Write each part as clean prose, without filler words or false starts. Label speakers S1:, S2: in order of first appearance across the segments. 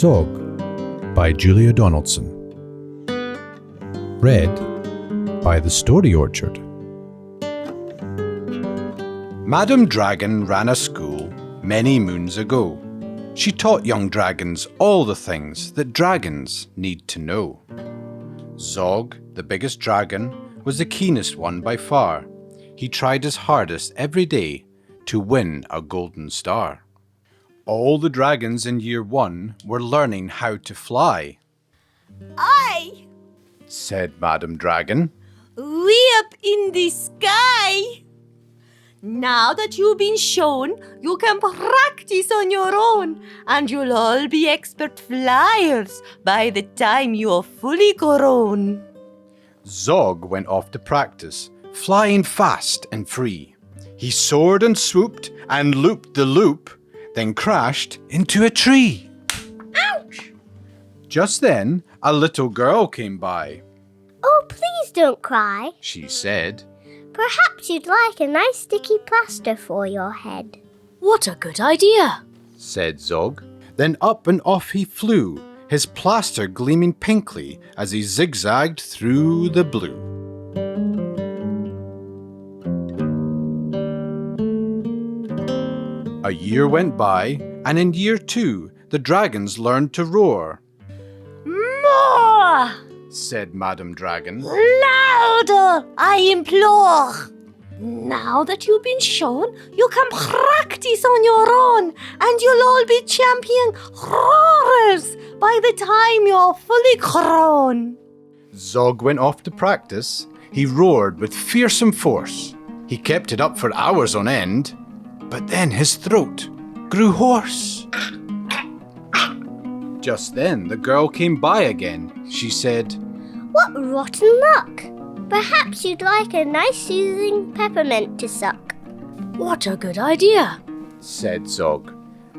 S1: Zog by Julia Donaldson. Read by The Story Orchard. Madam Dragon ran a school many moons ago. She taught young dragons all the things that dragons need to know. Zog, the biggest dragon, was the keenest one by far. He tried his hardest every day to win a golden star. All the dragons in year 1 were learning how to fly.
S2: "Aye,"
S1: said Madam Dragon.
S2: "way up in the sky. Now that you've been shown, you can practice on your own, and you'll all be expert flyers by the time you're fully grown."
S1: Zog went off to practice, flying fast and free. He soared and swooped and looped the loop, then crashed into a tree.
S2: Ouch!
S1: Just then, a little girl came by.
S3: "Oh, please don't cry.
S1: She said,
S3: Perhaps you'd like a nice sticky plaster for your head."
S2: What a good idea!
S1: said Zog. Then up and off he flew, his plaster gleaming pinkly as he zigzagged through the blue. A year went by, and in year 2, the dragons learned to roar.
S2: More!
S1: Said Madam Dragon.
S2: Louder, I implore! Now that you've been shown, you can practice on your own, and you'll all be champion roarers by the time you're fully grown.
S1: Zog went off to practice. He roared with fearsome force. He kept it up for hours on end, but then his throat grew hoarse. Just then the girl came by again. She said,
S3: "What rotten luck! Perhaps you'd like a nice soothing peppermint to suck."
S2: What a good idea!
S1: said Zog.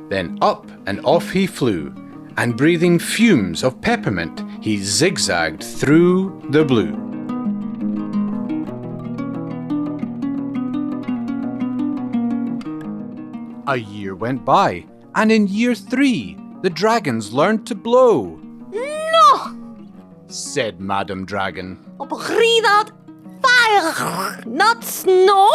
S1: Then up and off he flew, and breathing fumes of peppermint, he zigzagged through the blue. A year went by, and in year 3, the dragons learned to blow.
S2: No!
S1: Said Madam Dragon.
S2: Breathe out fire, not snow.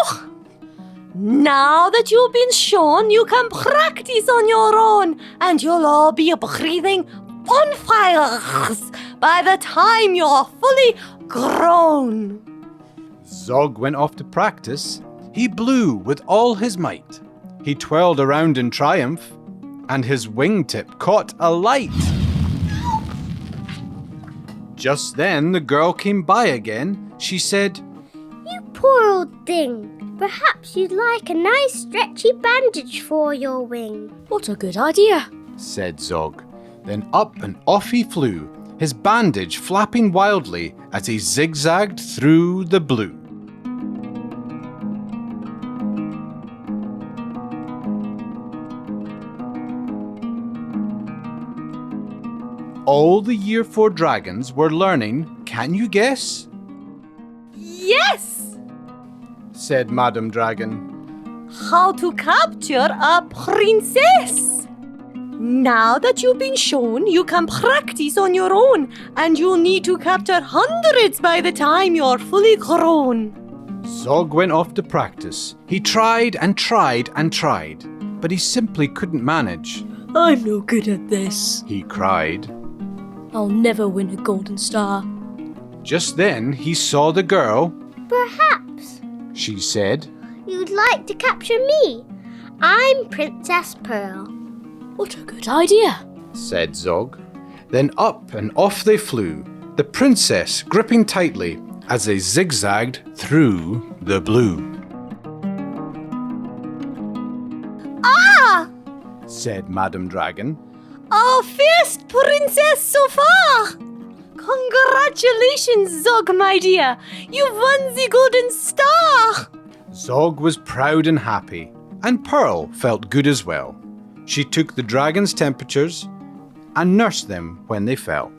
S2: Now that you've been shown, you can practice on your own, and you'll all be breathing bonfires by the time you're fully grown.
S1: Zog went off to practice. He blew with all his might. He twirled around in triumph, and his wingtip caught alight. Just then the girl came by again. She said,
S3: "You poor old thing. Perhaps you'd like a nice stretchy bandage for your wing."
S2: What a good idea!
S1: said Zog. Then up and off he flew, his bandage flapping wildly as he zigzagged through the blue. All the year 4 dragons were learning, can you guess?
S2: Yes!
S1: Said Madam Dragon.
S2: How to capture a princess! Now that you've been shown, you can practice on your own, and you'll need to capture hundreds by the time you're fully grown.
S1: Zog went off to practice. He tried and tried and tried, but he simply couldn't manage.
S2: I'm no good at this.
S1: He cried.
S2: I'll never win a golden star.
S1: Just then he saw the girl.
S3: "Perhaps
S1: She said,
S3: you'd like to capture me. I'm Princess Pearl."
S2: What a good idea!
S1: said Zog. Then up and off they flew, the princess gripping tightly as they zigzagged through the blue.
S2: Ah!
S1: Said Madam Dragon.
S2: Our first princess so far! Congratulations, Zog, my dear! You've won the golden star!
S1: Zog was proud and happy, and Pearl felt good as well. She took the dragons' temperatures and nursed them when they fell.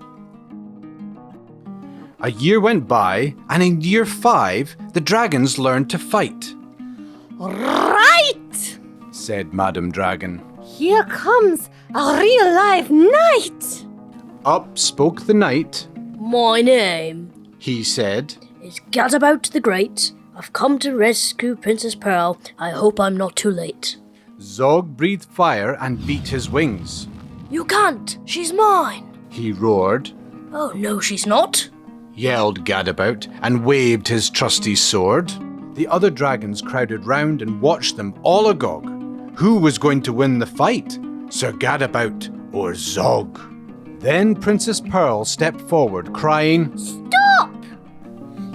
S1: A year went by, and in year 5, the dragons learned to fight.
S2: Right!
S1: Said Madam Dragon.
S2: Here comes A real live knight!
S1: Up spoke the knight.
S4: My name
S1: He said,
S4: is Gadabout the Great. I've come to rescue Princess Pearl. I hope I'm not too late.
S1: Zog breathed fire and beat his wings.
S4: You can't. She's mine.
S1: He roared,
S4: Oh, no, she's not.
S1: yelled Gadabout, and waved his trusty sword. The other dragons crowded round and watched them all agog. Who was going to win the fight, Sir Gadabout or Zog? Then Princess Pearl stepped forward, crying,
S3: Stop!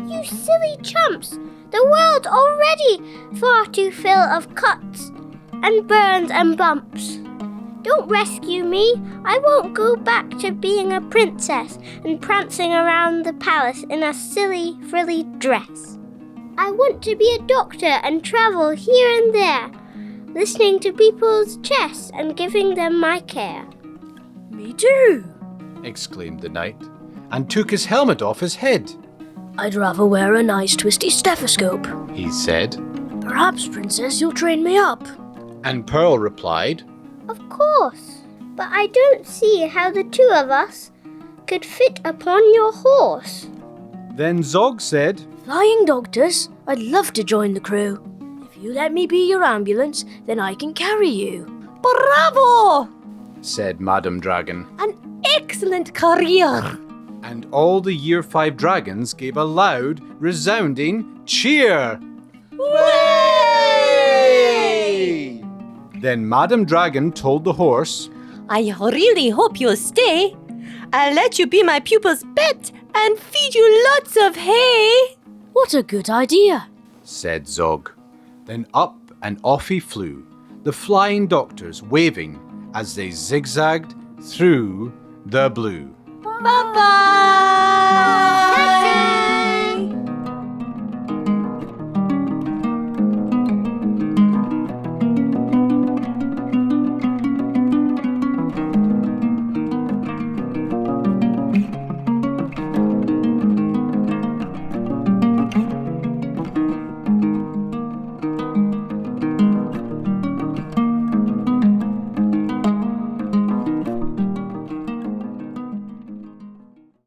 S3: You silly chumps! The world's already far too full of cuts and burns and bumps. Don't rescue me. I won't go back to being a princess and prancing around the palace in a silly, frilly dress. I want to be a doctor and travel here and there, listening to people's chests and giving them my care.
S4: Me too.
S1: exclaimed the knight, and took his helmet off his head.
S4: I'd rather wear a nice twisty stethoscope.
S1: He said,
S4: Perhaps, Princess, you'll train me up.
S1: and Pearl replied,
S3: Of course, but I don't see how the two of us could fit upon your horse.
S1: Then Zog said,
S4: Flying doctors, I'd love to join the crew. If you let me be your ambulance, then I can carry you.
S2: Bravo!
S1: said Madam Dragon,
S2: An excellent career!
S1: and all the Year 5 dragons gave a loud, resounding cheer. Hooray! Then Madam Dragon told the horse,
S2: I really hope you'll stay. I'll let you be my pupil's pet and feed you lots of hay.
S4: What a good idea.
S1: said Zog. Then up and off he flew, the flying doctors waving as they zigzagged through the blue.
S2: Bye-bye!